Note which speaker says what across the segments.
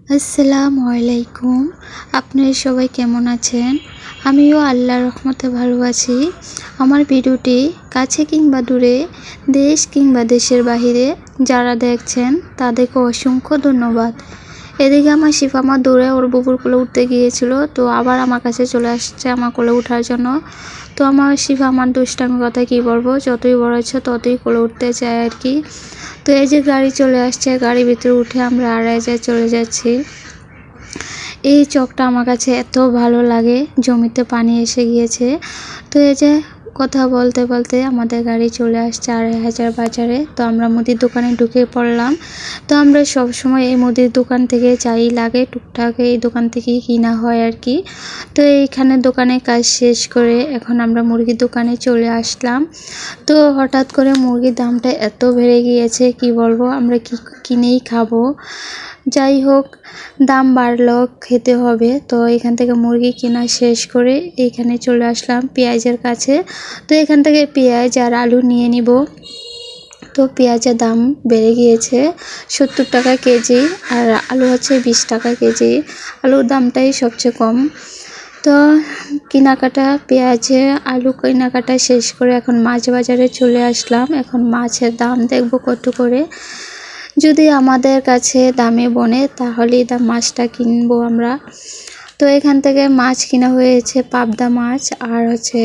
Speaker 1: আসসালামু আলাইকুম। আপনারা সবাই কেমন আছেন? আমিও আল্লাহর রহমতে ভালো আছি। আমার ভিডিওটি কাছে কিংবা দূরে, দেশ কিংবা দেশের বাহিরে যারা দেখছেন তাদেরকে অসংখ্য ধন্যবাদ। এদিকে আমার শিফামা দৌড়ে ওর বুবুর কোলে উঠতে গিয়েছিল, তো আবার আমার কাছে চলে আসছে আমার কোলে ওঠার জন্য। তো আমার শিফামার দুষ্টামি কথা কী বলবো, যতই বড় হচ্ছে ততই কোলে উঠতে চায় আর কি। তো এই যে গাড়ি চলে আসছে, গাড়ির ভিতরে উঠে আমরা আড়াই চলে যাচ্ছি। এই চকটা আমার কাছে এত ভালো লাগে, জমিতে পানি এসে গিয়েছে। তো এই যে কথা বলতে বলতে আমাদের গাড়ি চলে আসছে ২৫০০ বাজারে। তো আমরা মুদির দোকানে ঢুকে পড়লাম। তো আমরা সব সময় এই মুদির দোকান থেকে যাই লাগে, টুকটাক এই দোকান থেকেই কিনা হয় আর কি। তো এইখানে দোকানে কাজ শেষ করে এখন আমরা মুরগির দোকানে চলে আসলাম। তো হঠাৎ করে মুরগির দামটা এত বেড়ে গিয়েছে কি বলবো, আমরা কি কিনেই খাবো। যাই হোক, দাম বাড়লো, খেতে হবে। তো এখান থেকে মুরগি কেনা শেষ করে এইখানে চলে আসলাম পেঁয়াজের কাছে। তো এখান থেকে পেঁয়াজ আর আলু নিয়ে নিব। তো পেঁয়াজের দাম বেড়ে গিয়েছে ৭০ টাকা কেজি, আর আলু হচ্ছে ২০ টাকা কেজি। আলুর দামটাই সবচেয়ে কম। তো কেনাকাটা পেঁয়াজে আলু কেনাকাটা শেষ করে এখন মাছ বাজারে চলে আসলাম। এখন মাছের দাম দেখব কত করে। যদি আমাদের কাছে দামে বনে তাহলেই মাছটা কিনবো আমরা। তো এখান থেকে মাছ কিনা হয়েছে পাবদা মাছ আর হচ্ছে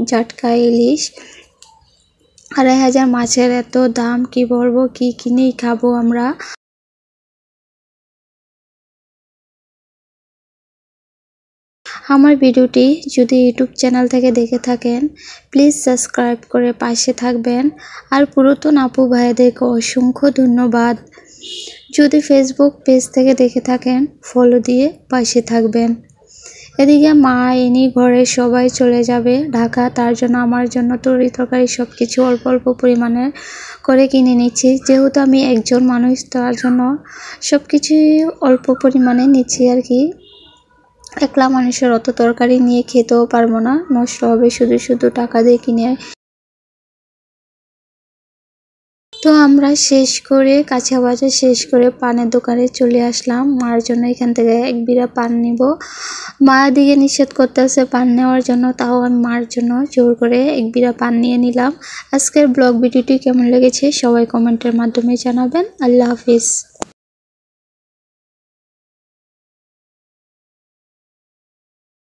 Speaker 1: জাটকা ইলিশ। ২৫০০ মাছের এত দাম কি বলবো, কি কিনেই খাবো আমরা। আমার ভিডিওটি যদি ইউটিউব চ্যানেল থেকে দেখে থাকেন প্লিজ সাবস্ক্রাইব করে পাশে থাকবেন। আর পুরাতন আপু ভাইদেরকে অসংখ্য ধন্যবাদ। যদি ফেসবুক পেজ থেকে দেখে থাকেন ফলো দিয়ে পাশে থাকবেন। এদিকে মা এনি ঘরে সবাই চলে যাবে ঢাকা, তার জন্য আমার জন্য তরি তরকারি সব কিছু অল্প অল্প পরিমাণে করে কিনে নিচ্ছি। যেহেতু আমি একজন মানুষ, তার জন্য সব কিছুই অল্প পরিমাণে নিচ্ছি আর কি। একলা মানুষের অত তরকারি নিয়ে খেতেও পারবো না, নষ্ট হবে শুধু শুধু টাকা দিয়ে কিনে। তো আমরা শেষ করে কাঁচা বাজার শেষ করে পানের দোকানে চলে আসলাম। মার জন্য এখান থেকে এক বিড়া পান নিব। মা দিকে নিষেধ করতেছে পান নেওয়ার জন্য, তাও আমি মার জন্য জোর করে এক বিড়া পান নিয়ে নিলাম। আজকের ব্লগ ভিডিওটি কেমন লেগেছে সবাই কমেন্টের মাধ্যমে জানাবেন। আল্লাহ হাফিজ।